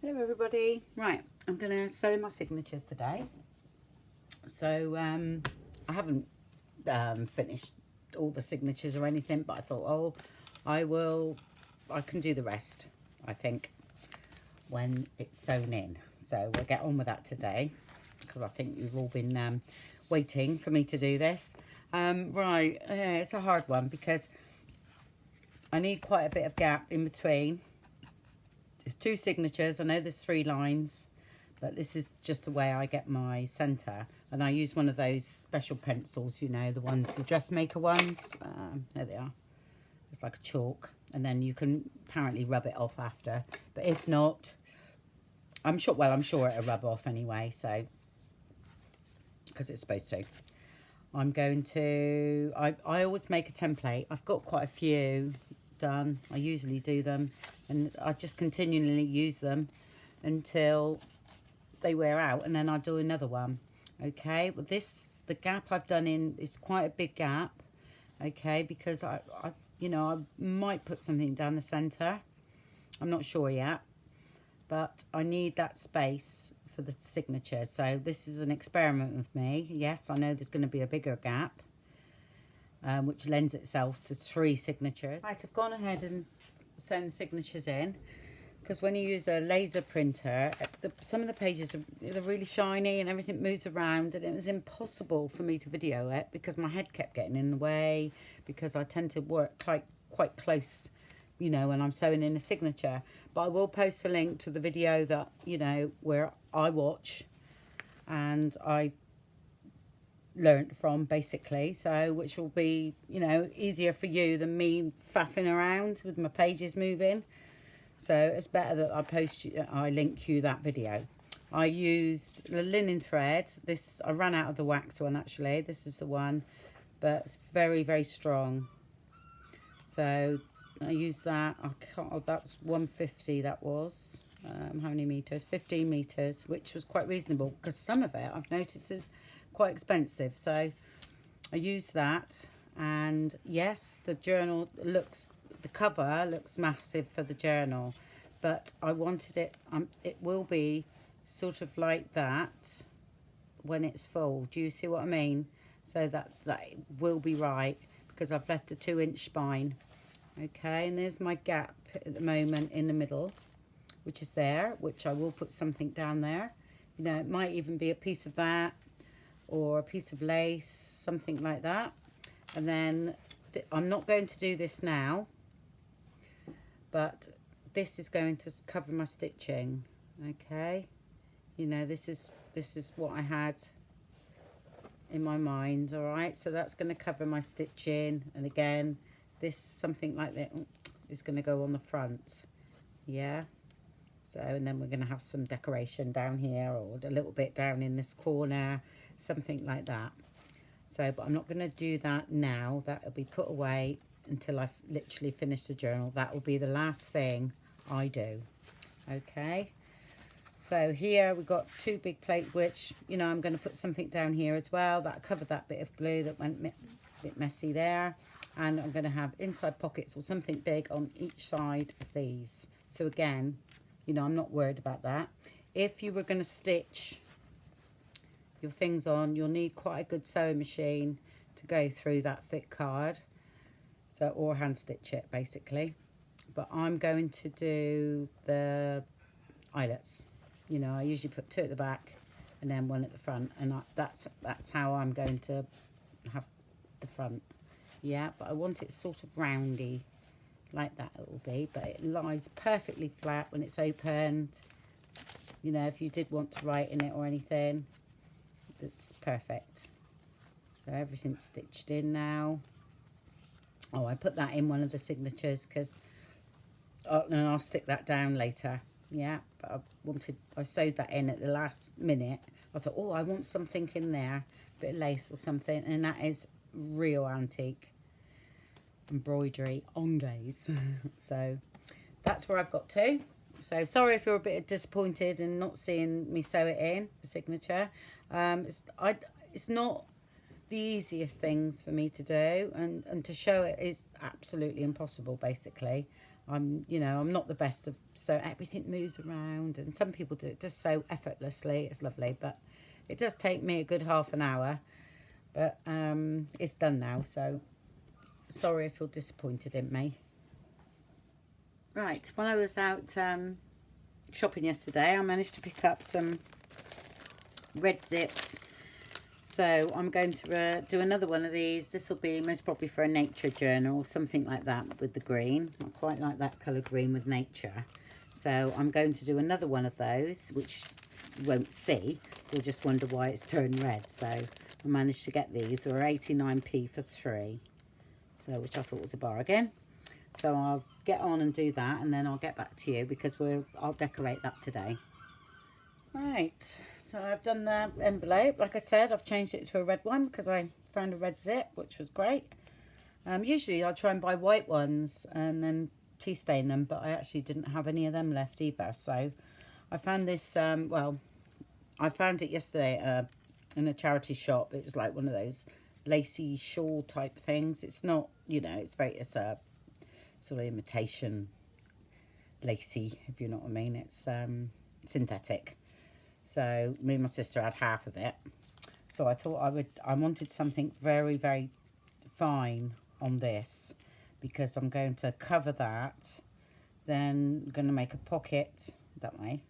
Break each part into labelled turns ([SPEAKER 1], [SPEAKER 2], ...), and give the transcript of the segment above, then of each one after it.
[SPEAKER 1] Hello everybody. Right, I'm going to sew my signatures today. So I haven't finished all the signatures or anything, but I thought, oh, I can do the rest, I think, when it's sewn in. So we'll get on with that today, because I think you've all been waiting for me to do this. Right, it's a hard one because I need quite a bit of gap in between. It's 2 signatures. I know there's 3 lines, but this is just the way I get my centre. And I use one of those special pencils, you know, the ones, the dressmaker ones. There they are. It's like a chalk. And then you can apparently rub it off after. But if not, I'm sure it'll rub off anyway. So, because it's supposed to. I'm going to, I always make a template. I've got quite a few done. I usually do them, and I just continually use them until they wear out, and then I do another one. Okay, well the gap I've done in is quite a big gap. Okay, because I might put something down the center. I'm not sure yet, but I need that space for the signature. So this is an experiment with me. Yes, I know there's going to be a bigger gap, which lends itself to 3 signatures. Right, I've gone ahead and sewn the signatures in, because when you use a laser printer, some of the pages they're really shiny and everything moves around, and it was impossible for me to video it because my head kept getting in the way, because I tend to work quite close, you know, when I'm sewing in a signature. But I will post a link to the video that, you know, where I watch and I learnt from, basically, so which will be, you know, easier for you than me faffing around with my pages moving. So it's better that I link you that video. I use the linen thread. This, I ran out of the wax one actually. This is the one, but it's very, very strong. So I use that. That's 150. That was how many meters? 15 meters, which was quite reasonable, because some of it I've noticed is quite expensive. So I use that, and yes, the journal looks, the cover looks massive for the journal, but I wanted it, it will be sort of like that when it's full. Do you see what I mean? So that it will be right, because I've left a 2-inch spine. Okay, and there's my gap at the moment in the middle, which is there, which I will put something down there. You know, it might even be a piece of that, or a piece of lace, something like that. And then I'm not going to do this now, but this is going to cover my stitching. Okay, you know, this is what I had in my mind. All right, so that's going to cover my stitching, and again, this something like that is going to go on the front. Yeah. So, and then we're going to have some decoration down here, or a little bit down in this corner, something like that. So, but I'm not going to do that now. That will be put away until I've literally finished the journal. That will be the last thing I do. Okay. So here we've got 2 big plates, which, you know, I'm going to put something down here as well. That'll cover that bit of glue that went a bit messy there. And I'm going to have inside pockets or something big on each side of these. So again, you know, I'm not worried about that. If you were going to stitch your things on, you'll need quite a good sewing machine to go through that thick card. So, or hand stitch it, basically. But I'm going to do the eyelets. You know, I usually put 2 at the back and then 1 at the front. And that's how I'm going to have the front. Yeah, but I want it sort of roundy, like that it will be, but it lies perfectly flat when it's opened. You know, if you did want to write in it or anything, it's perfect. So everything's stitched in now. Oh, I put that in one of the signatures because and I'll stick that down later. Yeah, but I sewed that in at the last minute. I thought, oh, I want something in there, a bit of lace or something, and that is real antique embroidery on glaze. So that's where I've got to. So sorry if you're a bit disappointed in not seeing me sew it in the signature. It's not the easiest things for me to do, and to show it is absolutely impossible, basically. you know, I'm not the best of, so everything moves around, and some people do it just so effortlessly. It's lovely, but it does take me a good half an hour. But it's done now, so sorry if you're disappointed in me. Right, while I was out shopping yesterday, I managed to pick up some red zips. So I'm going to do another one of these. This will be most probably for a nature journal or something like that with the green. I quite like that colour green with nature. So I'm going to do another one of those, which you won't see. You'll just wonder why it's turned red. So I managed to get these. They were 89p for 3. So, which I thought was a bargain. So I'll get on and do that, and then I'll get back to you because I'll decorate that today. Right. So I've done the envelope. Like I said, I've changed it to a red one because I found a red zip, which was great. Usually I try and buy white ones and then tea stain them, but I actually didn't have any of them left either. So I found this, well, I found it yesterday in a charity shop. It was like one of those lacy shawl type things. It's not, you know, it's a sort of imitation lacy, if you know what I mean. It's synthetic. So me and my sister had half of it. So I thought I wanted something very, very fine on this because I'm going to cover that. Then I'm going to make a pocket that way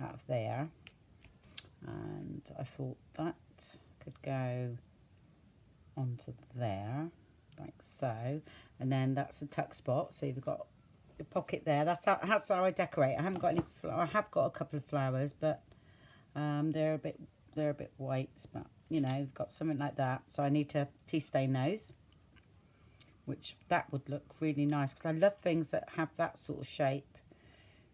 [SPEAKER 1] out of there. And I thought that could go onto there like so. And then that's a tuck spot. So you've got the pocket there. That's how I decorate. I haven't got any I have got a couple of flowers, but they're a bit white, but you know, I've got something like that. So I need to tea stain those, which that would look really nice because I love things that have that sort of shape.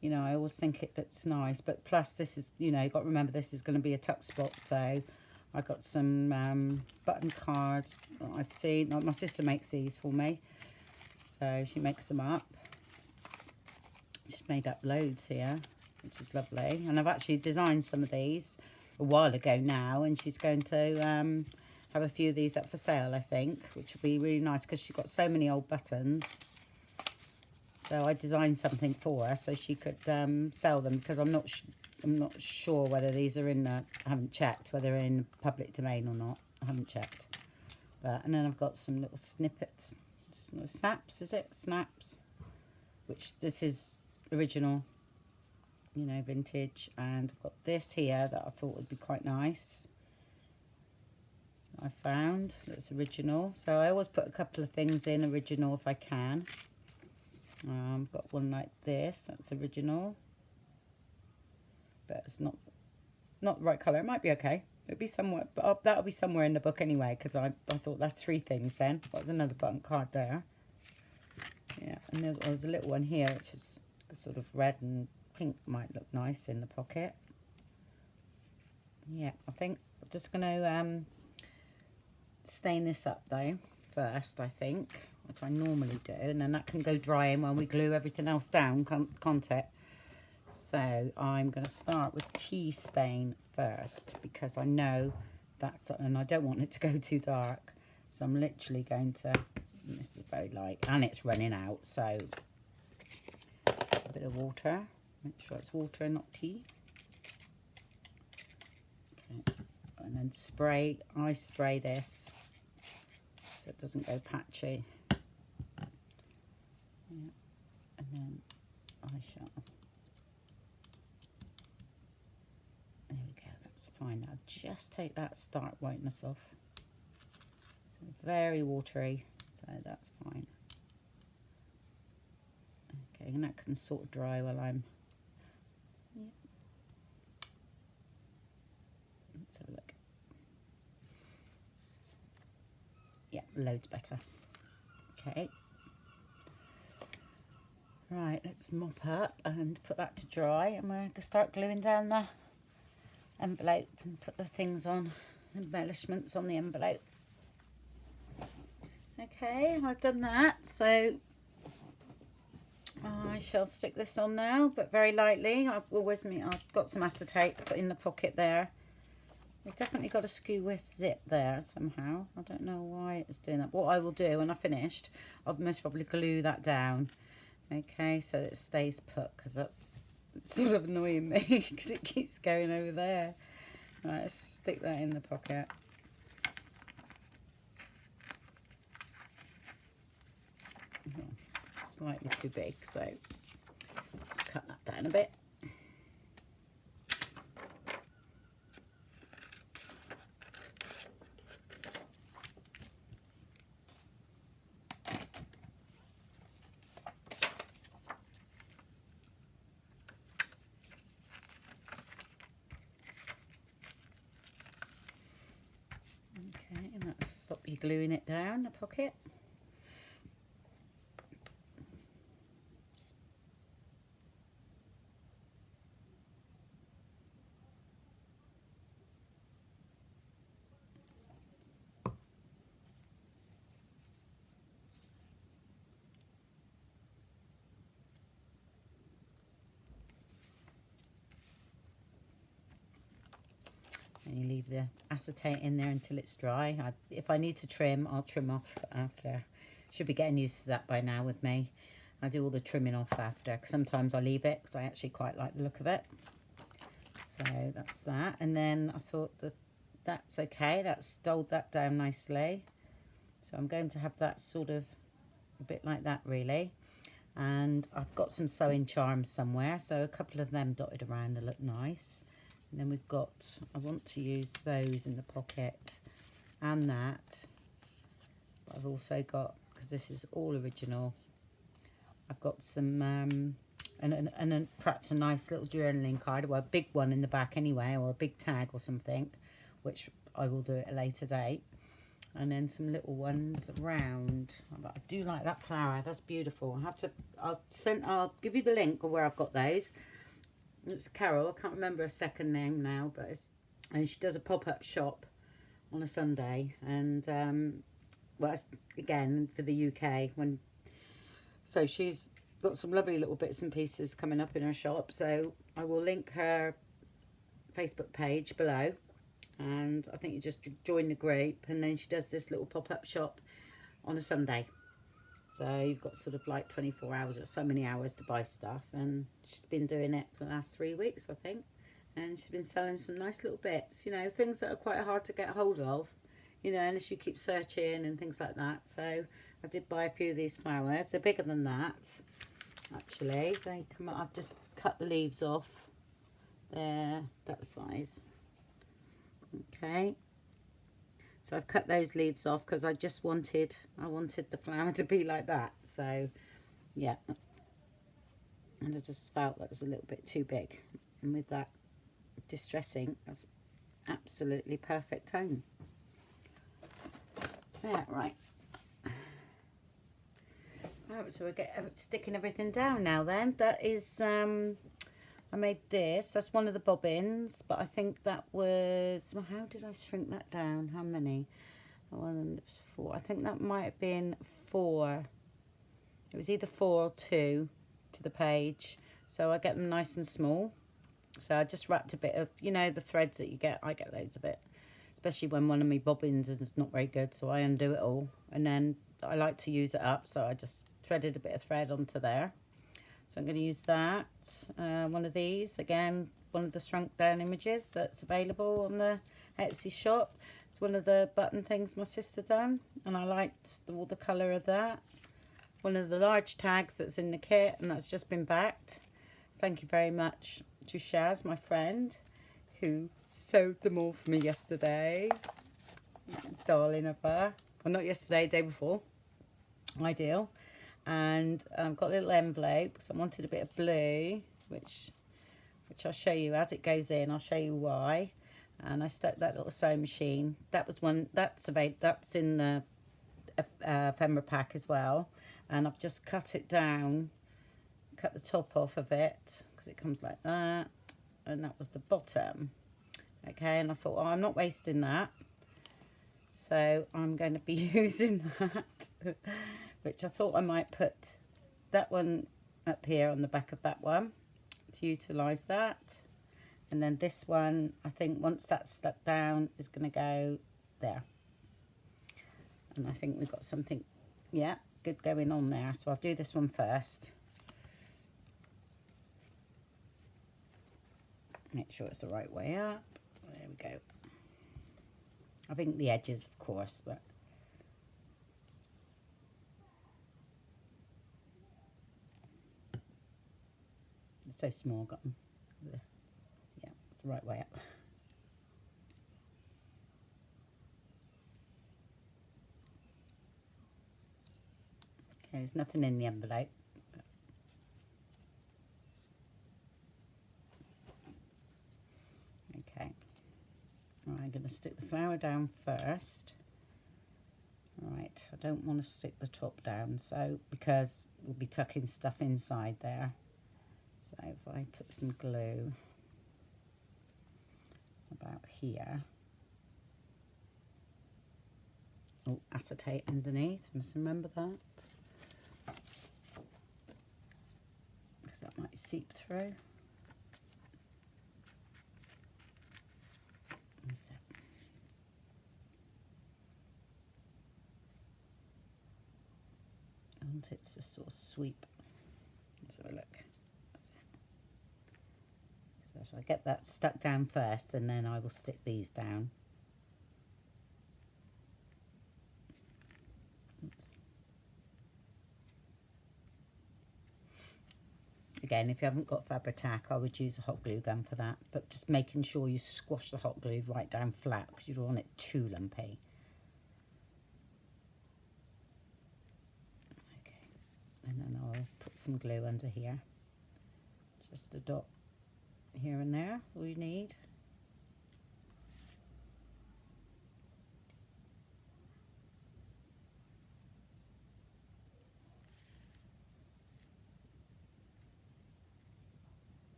[SPEAKER 1] You know, I always think it looks nice, but plus this is, you know, you've got to remember this is going to be a tuck spot. So I got some button cards that I've seen. My sister makes these for me, so she makes them up. She's made up loads here, which is lovely. And I've actually designed some of these a while ago now, and she's going to have a few of these up for sale, I think, which would be really nice because she's got so many old buttons. So I designed something for her so she could sell them, because I'm not sure whether these are in the, I haven't checked whether they're in public domain or not. I haven't checked. And then I've got some little snippets, snaps, is it? Snaps, which this is original, you know, vintage. And I've got this here that I thought would be quite nice. I found that's original. So I always put a couple of things in original if I can. I've got one like this, that's original. But it's not the right colour. It might be okay. It'll be somewhere, but that'll be somewhere in the book anyway, because I thought that's 3 things then. There's another button card there. Yeah, and there's a little one here, which is sort of red and pink, might look nice in the pocket. Yeah, I think I'm just going to stain this up though first, I think, which I normally do, and then that can go drying when we glue everything else down, can't it? So I'm going to start with tea stain first, because I know that's, and I don't want it to go too dark. So I'm literally going to, this is very light, and it's running out, so a bit of water. Make sure it's water and not tea. Okay, and then I spray this so it doesn't go patchy. Yeah, and then eyeshadow. There we go, that's fine. Now just take that stark whiteness off. Very watery, so that's fine. Okay, and that can sort of dry while I'm... Yeah. Let's have a look. Yeah, loads better. Okay. Right, let's mop up and put that to dry, and we're going to start gluing down the envelope and put the things on, embellishments on the envelope. Okay, I've done that, so I shall stick this on now, but very lightly. I've got some acetate put in the pocket there. It's definitely got a skew with zip there somehow. I don't know why it's doing that. What I will do when I've finished, I'll most probably glue that down, Okay, so it stays put, because that's sort of annoying me because it keeps going over there. Right, let's stick that in the pocket. Slightly too big, so let's cut that down a bit. Okay, and that'll stop you gluing it down the pocket. And you leave the acetate in there until it's dry. If I need to trim, I'll trim off after. Should be getting used to that by now with me. I do all the trimming off after, because sometimes I leave it because I actually quite like the look of it. So that's that. And then I thought that that's okay. That's stoled that down nicely. So I'm going to have that sort of a bit like that really. And I've got some sewing charms somewhere, so a couple of them dotted around to look nice. And then we've got, I want to use those in the pocket and that. But I've also got, because this is all original, I've got some, and perhaps a nice little journaling card, or a big one in the back anyway, or a big tag or something, which I will do at a later date. And then some little ones around. But I do like that flower, that's beautiful. I'll give you the link of where I've got those. It's Carol, I can't remember her second name now, but and she does a pop-up shop on a Sunday, and well, it's, again for the UK, so she's got some lovely little bits and pieces coming up in her shop. So I will link her Facebook page below, and I think you just join the group, and then she does this little pop-up shop on a Sunday. So you've got sort of like 24 hours or so many hours to buy stuff, and she's been doing it for the last 3 weeks, I think. And she's been selling some nice little bits, you know, things that are quite hard to get hold of, you know, unless you keep searching and things like that. So I did buy a few of these flowers. They're bigger than that, actually. They come up, I've just cut the leaves off. They're that size. Okay. So I've cut those leaves off because I wanted the flower to be like that. So, yeah. And I just felt that was a little bit too big. And with that distressing, that's absolutely perfect tone. Yeah, right. Right, so we're sticking everything down now then. That is, I made this. That's one of the bobbins, but I think that was, well, how did I shrink that down? How many? One, it was 4. I think that might have been 4. It was either 4 or 2 to the page. So I get them nice and small. So I just wrapped a bit of, you know, the threads that you get. I get loads of it, especially when one of my bobbins is not very good. So I undo it all, and then I like to use it up. So I just threaded a bit of thread onto there. So I'm going to use that, one of these, again, one of the shrunk down images that's available on the Etsy shop. It's one of the button things my sister done, and I liked all the colour of that. One of the large tags that's in the kit, and that's just been backed. Thank you very much to Shaz, my friend, who sewed them all for me yesterday. Darling of her. Well, not yesterday, day before. Ideal. And I've got a little envelope because I wanted a bit of blue, which I'll show you as it goes in. I'll show you why. And I stuck that little sewing machine. That was one that's in the ephemera pack as well. And I've just cut it down, cut the top off of it because it comes like that. And that was the bottom. Okay, and I thought, oh, I'm not wasting that. So I'm going to be using that. Which I thought I might put that one up here on the back of that one to utilise that. And then this one, I think once that's stuck down, is going to go there. And I think we've got something, yeah, good going on there. So I'll do this one first. Make sure it's the right way up. There we go. I think the edges, of course, but it's so small. Got them. Yeah, it's the right way up. Okay, there's nothing in the envelope. Okay. I'm going to stick the flower down first. Right, I don't want to stick the top down, so because we'll be tucking stuff inside there. So if I put some glue about here. Oh, acetate underneath, must remember that. Because that might seep through. So. I want it to sort of sweep. Let's have a look. So I get that stuck down first, and then I will stick these down. Oops. Again, if you haven't got Fabri-Tac, I would use a hot glue gun for that, but just making sure you squash the hot glue right down flat, because you don't want it too lumpy. Okay, and then I'll put some glue under here, just a dot here and there, that's all you need.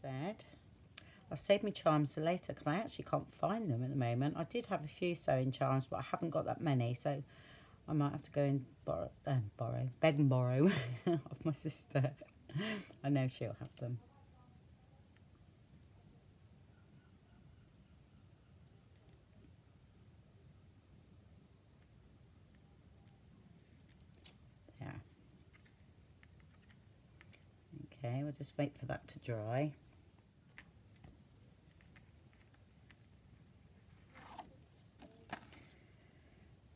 [SPEAKER 1] Said I'll save my charms for later, because I actually can't find them at the moment. I did have a few sewing charms, but I haven't got that many, so I might have to go and beg and borrow of my sister. I know she'll have some. There. Okay, we'll just wait for that to dry.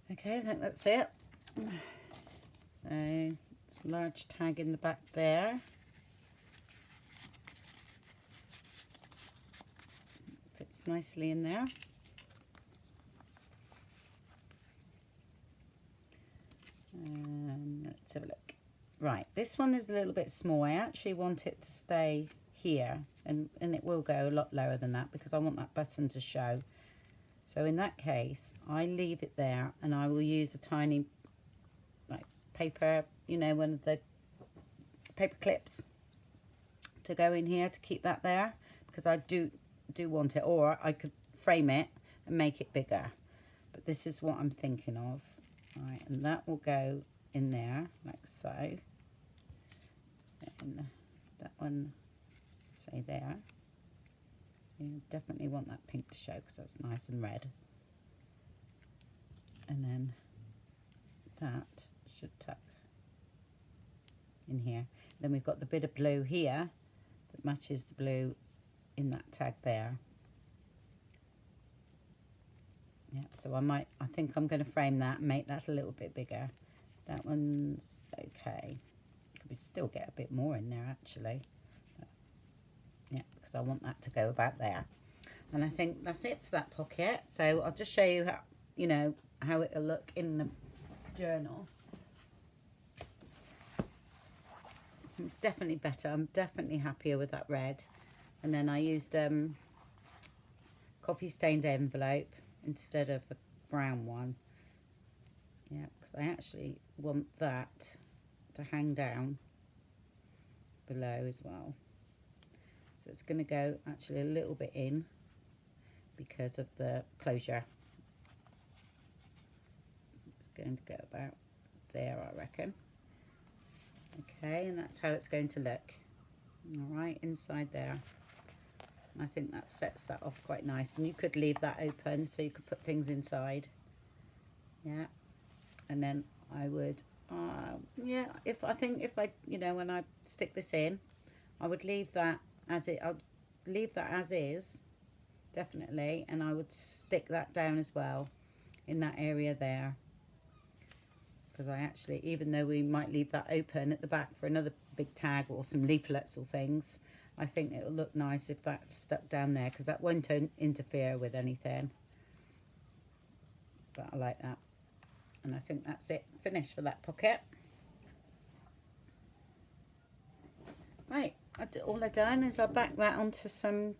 [SPEAKER 1] Okay, I think that's it. So it's a large tag in the back there. Fits nicely in there. Let's have a look. Right, this one is a little bit small. I actually want it to stay here, and it will go a lot lower than that, because I want that button to show. So in that case, I leave it there, and I will use a tiny, like, paper, you know, one of the paper clips to go in here to keep that there, because I do want it. Or I could frame it and make it bigger, but this is what I'm thinking of. Right, and that will go in there like so, and that one, say there. You definitely want that pink to show, because that's nice and red. And then that should tuck in here. Then we've got the bit of blue here that matches the blue in that tag there. Yeah, so I think I'm going to frame that and make that a little bit bigger. That one's okay. Could we still get a bit more in there actually? Yeah, because I want that to go about there. And I think that's it for that pocket. So I'll just show you how, you know, how it'll look in the journal. It's definitely better. I'm definitely happier with that red. And then I used coffee stained envelope instead of a brown one. Yeah, because I actually want that to hang down below as well. So it's going to go actually a little bit in because of the closure. It's going to go about there, I reckon. Okay, and that's how it's going to look. All right, inside there. I think that sets that off quite nice. And you could leave that open so you could put things inside. Yeah, and then I would, yeah, if I think if I, you know, when I stick this in, I would leave that as it, I'd leave that as is, definitely, and I would stick that down as well in that area there. Because I actually, even though we might leave that open at the back for another big tag or some leaflets or things, I think it'll look nice if that's stuck down there, because that won't interfere with anything. But I like that. And I think that's it, finished for that pocket. Right, all I've done is I backed that onto some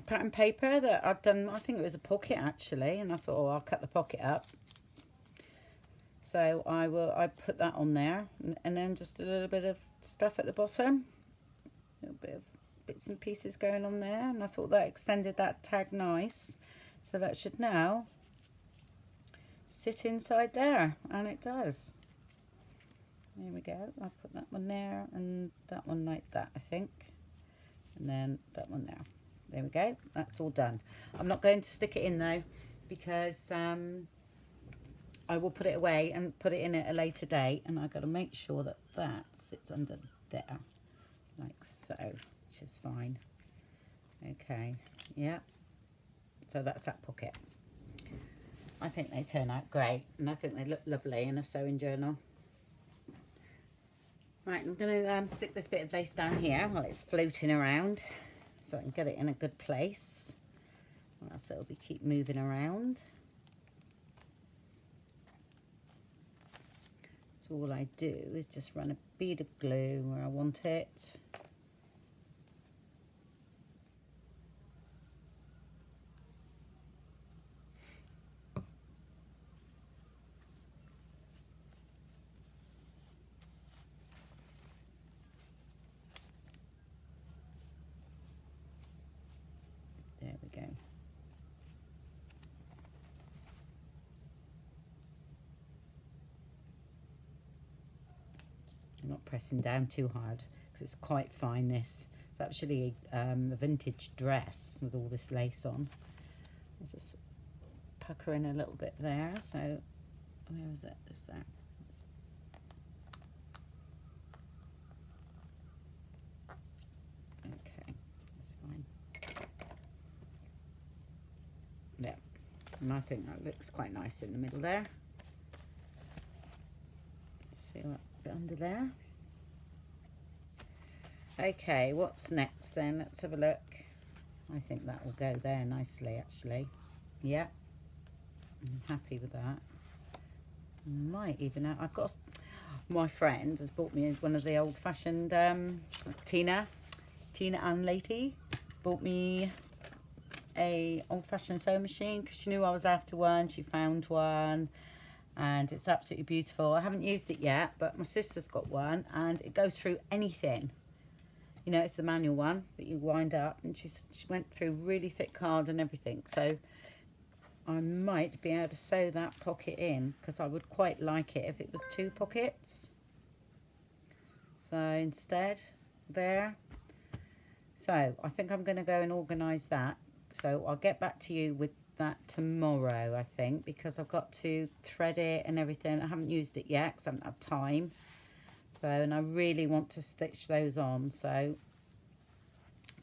[SPEAKER 1] pattern paper that I'd done, I think it was a pocket actually, and I thought, oh, I'll cut the pocket up. So I put that on there, and then just a little bit of stuff at the bottom, a little bit of bits and pieces going on there, and I thought that extended that tag nice. So that should now sit inside there, and it does. There we go. I'll put that one there and that one like that, I think, and then that one there. There we go. That's all done. I'm not going to stick it in though, because I will put it away and put it in at a later date, and I've got to make sure that that sits under there, like so, which is fine. Okay, yeah. So that's that pocket. I think they turn out great, and I think they look lovely in a sewing journal. Right, I'm going to stick this bit of lace down here while it's floating around, so I can get it in a good place, or else it'll keep moving around. So all I do is just run a bead of glue where I want it. There we go. I'm not pressing down too hard because it's quite fine. This it's actually a vintage dress with all this lace on. I'll just pucker in a little bit there. So where is it? Is there? Okay, that's fine. Yeah, and I think that looks quite nice in the middle there. See what bit under there. Okay, what's next then? Let's have a look. I think that will go there nicely actually. Yeah, I'm happy with that. Might even I've got, my friend has bought me one of the old-fashioned Tina and Lady bought me a old-fashioned sewing machine because she knew I was after one. She found one and it's absolutely beautiful. I haven't used it yet, but my sister's got one and it goes through anything. You know, it's the manual one that you wind up, and she went through really thick card and everything. So I might be able to sew that pocket in, because I would quite like it if it was 2 pockets. So instead, there. So I think I'm going to go and organise that. So I'll get back to you with that tomorrow, I think, because I've got to thread it and everything. I haven't used it yet because I haven't had time. So, and I really want to stitch those on. So,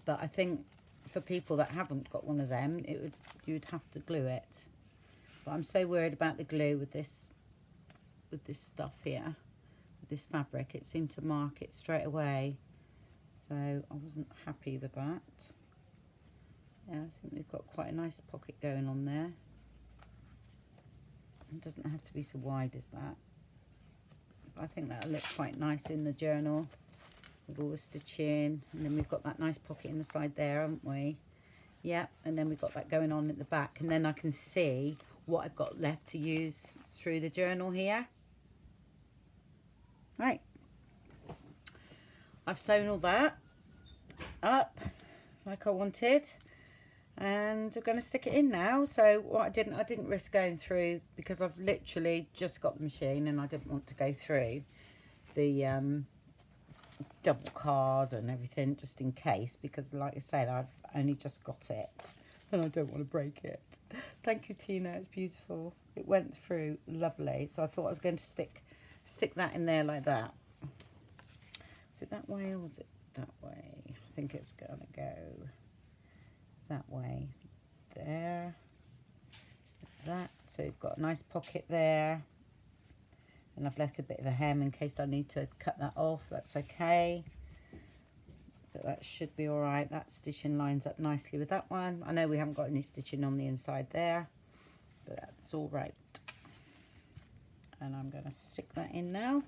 [SPEAKER 1] but I think for people that haven't got one of them, you'd have to glue it. But I'm so worried about the glue with this stuff here, with this fabric. It seemed to mark it straight away. So I wasn't happy with that. Yeah, I think we've got quite a nice pocket going on there. It doesn't have to be so wide as that. I think that'll look quite nice in the journal with all the stitching. And then we've got that nice pocket in the side there, haven't we? Yeah, and then we've got that going on at the back. And then I can see what I've got left to use through the journal here. Right. I've sewn all that up like I wanted. And I'm going to stick it in now. So what I didn't risk going through, because I've literally just got the machine and I didn't want to go through the double card and everything just in case, because like I said, I've only just got it. and I don't want to break it. Thank you, Tina. It's beautiful. It went through lovely. So I thought I was going to stick that in there like that. Is it that way or was it that way? I think it's going to go that way. There. Like that. So you've got a nice pocket there. And I've left a bit of a hem in case I need to cut that off. That's okay. But that should be all right. That stitching lines up nicely with that one. I know we haven't got any stitching on the inside there, but that's all right. And I'm going to stick that in now.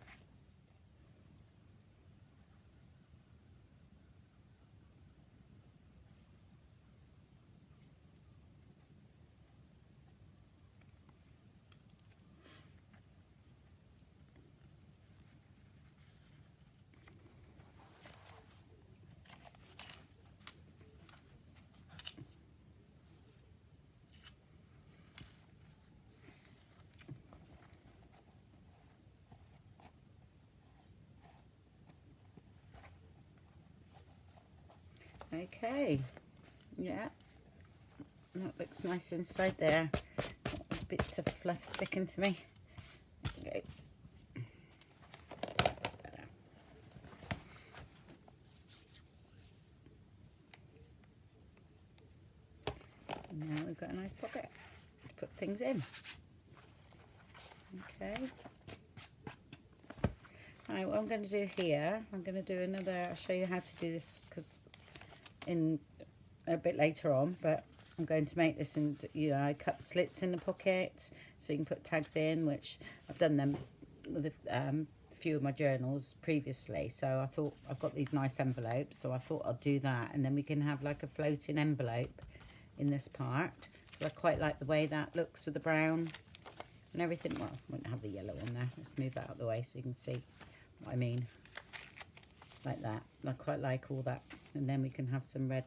[SPEAKER 1] Okay, yeah, that looks nice inside there. Bits of fluff sticking to me. There we go. That's better. And now we've got a nice pocket to put things in. Okay. Right, what I'm going to do here, I'm going to do another, I'll show you how to do this because in a bit later on, but I'm going to make this, and you know, I cut slits in the pocket so you can put tags in, which I've done them with a few of my journals previously. So I thought, I've got these nice envelopes, so I thought I'll do that, and then we can have like a floating envelope in this part. So I quite like the way that looks with the brown and everything. Well, I won't have the yellow on there. Let's move that out of the way so you can see what I mean. Like that. I quite like all that. And then we can have some red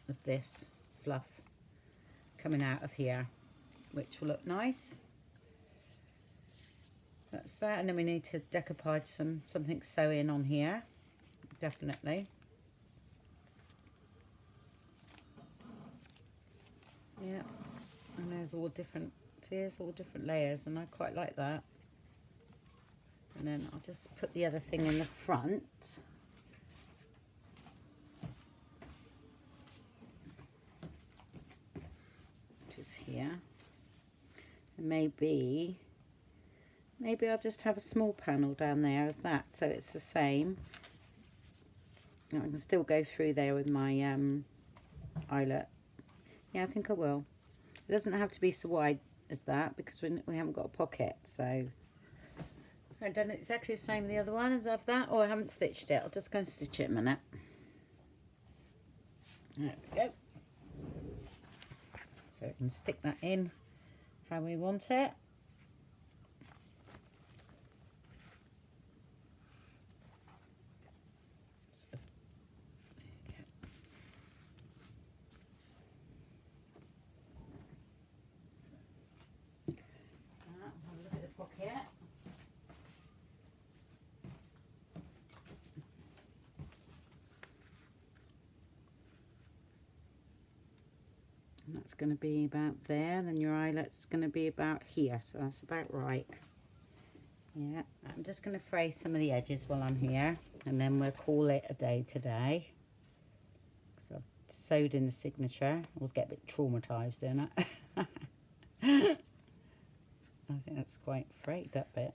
[SPEAKER 1] of this fluff coming out of here, which will look nice. That's that. And then we need to decoupage something sew in on here, definitely. Yeah, and there's all different layers, and I quite like that. And then I'll just put the other thing in the front. Which is here. And maybe I'll just have a small panel down there of that, so it's the same. I can still go through there with my eyelet. Yeah, I think I will. It doesn't have to be so wide as that because we haven't got a pocket, so I've done exactly the same the other one as I've that. Oh, I haven't stitched it. I'll just go and stitch it in a minute. There we go. So we can stick that in how we want it. That's going to be about there, then your eyelet's going to be about here, so that's about right. Yeah, I'm just going to fray some of the edges while I'm here, and then we'll call it a day today. So I've sewed in the signature. I always get a bit traumatised, don't I? I think that's quite frayed, that bit.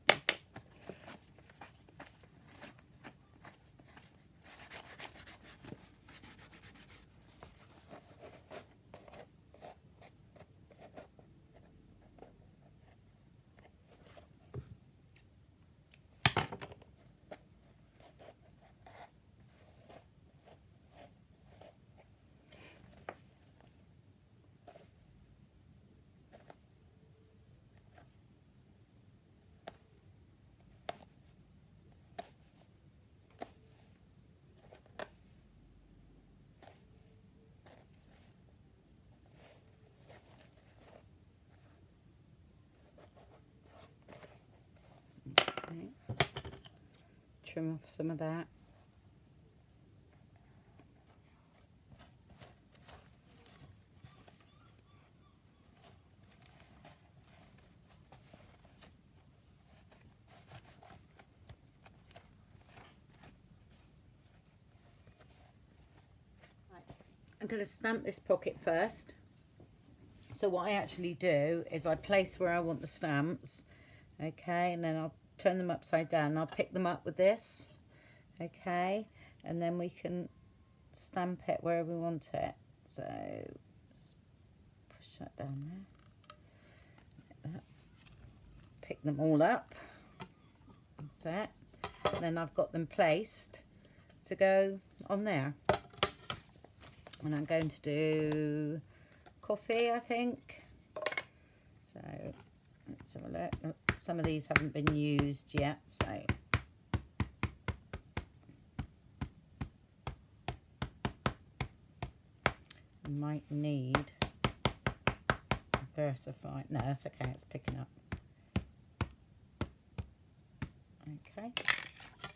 [SPEAKER 1] Trim off some of that. I'm going to stamp this pocket first. So what I actually do is I place where I want the stamps, okay, and then I'll turn them upside down. I'll pick them up with this, okay, and then we can stamp it where we want it. So let's push that down there. Like that. Pick them all up. That's it. And then I've got them placed to go on there. And I'm going to do coffee, I think. So let's have a look. Some of these haven't been used yet, so I might need Versify. No, that's okay, it's picking up. Okay,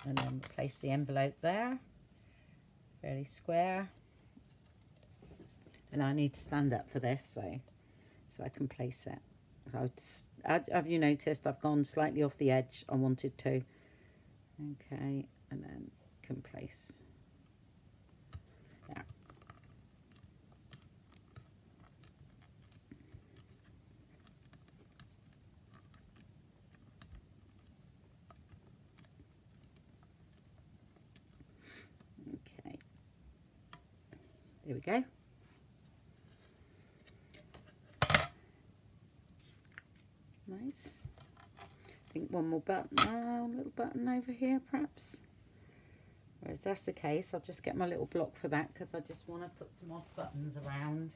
[SPEAKER 1] and then place the envelope there, fairly square. And I need to stand up for this, so I can place it. So have you noticed I've gone slightly off the edge? I wanted to. Okay, and then can place. Yeah. Okay. There we go. Nice. I think one more button, a little button over here perhaps. Whereas that's the case, I'll just get my little block for that because I just want to put some odd buttons around.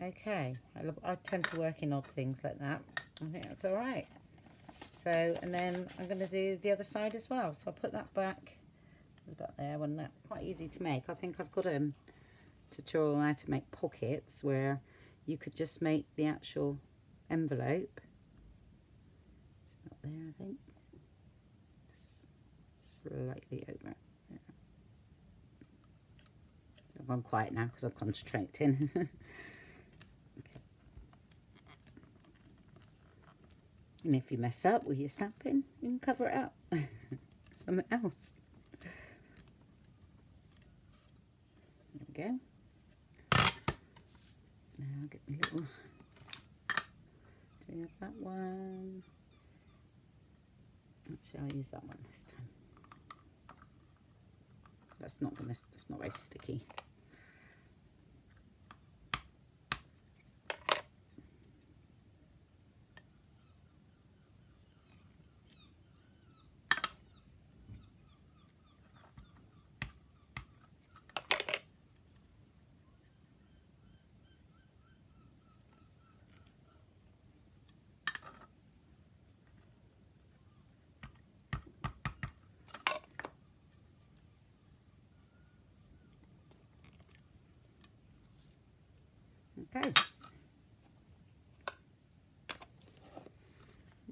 [SPEAKER 1] Okay, I tend to work in odd things like that. I think that's all right. So, and then I'm going to do the other side as well. So I'll put that back. It's about there, wasn't it? Quite easy to make. I think I've got a tutorial on how to make pockets where you could just make the actual envelope. It's about there, I think. Slightly over. There. So I've gone quiet now because I'm concentrating. And if you mess up with your stamping, you can cover it up. Something else. There we go. Now I'll get my little... Do we have that one? Actually, I'll use that one this time. That's not very sticky. Okay.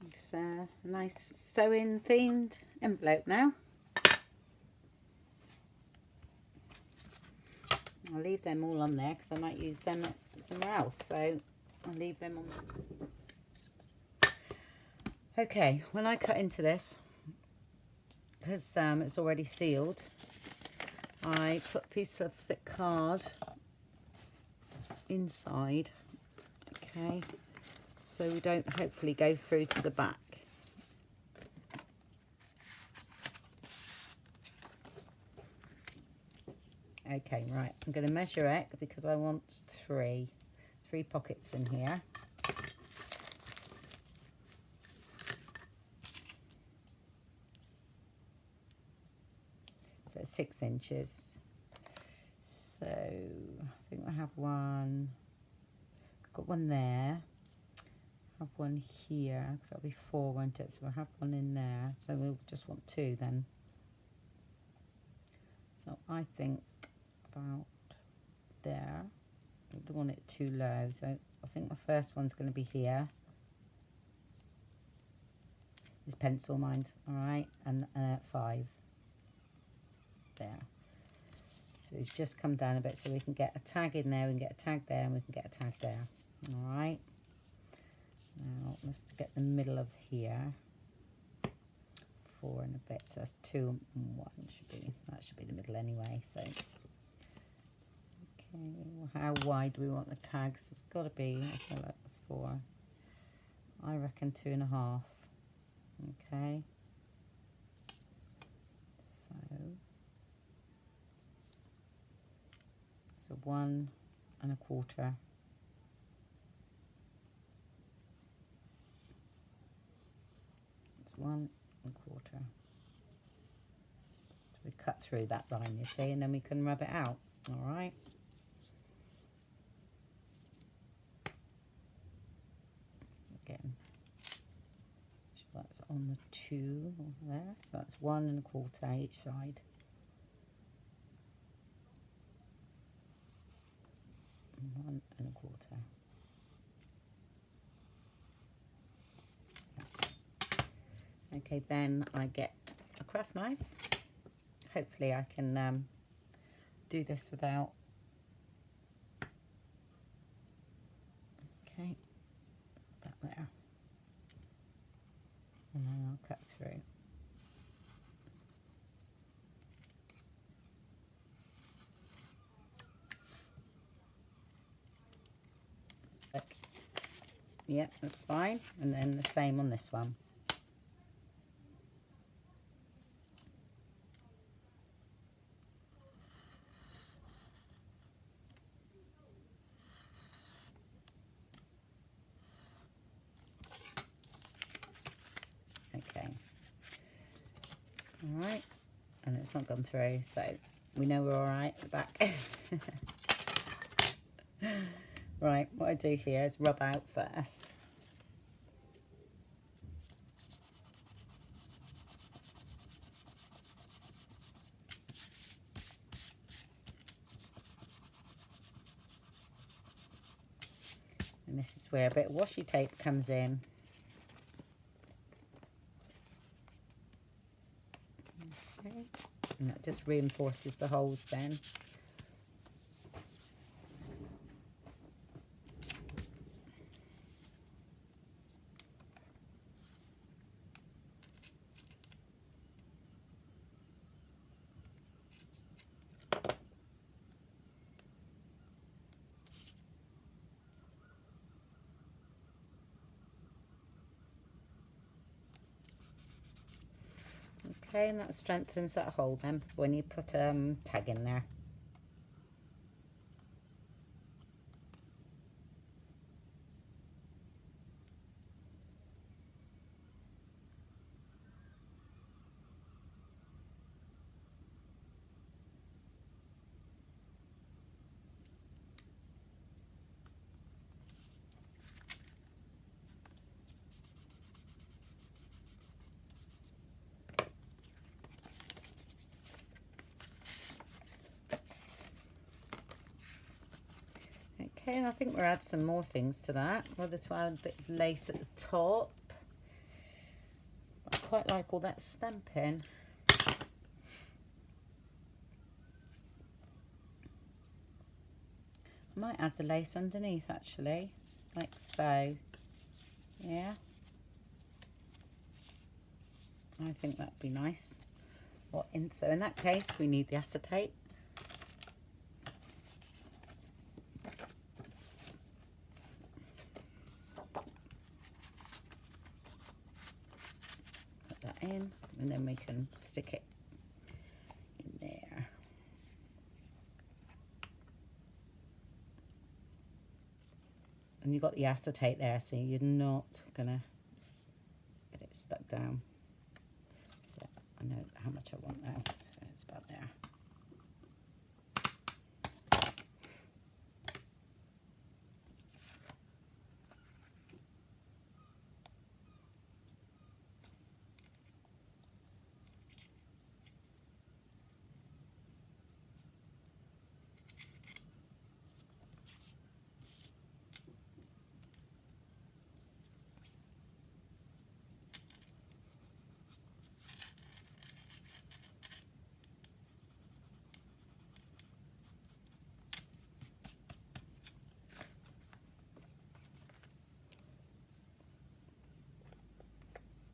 [SPEAKER 1] It's a nice sewing themed envelope now. I'll leave them all on there because I might use them somewhere else, so I'll leave them on. Okay, when I cut into this, because it's already sealed, I put a piece of thick card inside, okay, so we don't hopefully go through to the back. Okay, right, I'm going to measure it because I want three pockets in here. So 6 inches. So have one, got one there, have one here, because that'll be 4, won't it? So we'll have one in there, so we'll just want 2 then. So I think about there. I don't want it too low, so I think the first one's going to be here. It's pencil, mind, all right, and 5 there. So it's just come down a bit so we can get a tag in there, we can get a tag there, and we can get a tag there. All right. Now let's get the middle of here. 4 and a bit, so that's 2 and 1 should be, that should be the middle anyway. So okay, well, how wide do we want the tags? It's got to be, so that's 4. I reckon 2.5. Okay. So 1 1/4. It's 1 1/4. So we cut through that line, you see, and then we can rub it out. All right. Again, so that's on the 2 there. So that's 1 1/4 each side. And 1 1/4. Okay, then I get a craft knife. Hopefully I can do this without. Okay, that there. And then I'll cut through. Look. Yep, that's fine. And then the same on this one. Okay. All right. And it's not gone through, so we know we're all right at the back. Right, what I do here is rub out first. And this is where a bit of washi tape comes in. Okay, and that just reinforces the holes then. Okay, and that strengthens that hole then when you put a tag in there. Okay, and I think we'll add some more things to that. Whether to add a bit of lace at the top. I quite like all that stamping. I might add the lace underneath actually, like so. Yeah. I think that'd be nice. So in that case, we need the acetate. In, and then we can stick it in there. And you've got the acetate there, so you're not gonna get it stuck down. So I know how much I want now, so it's about there.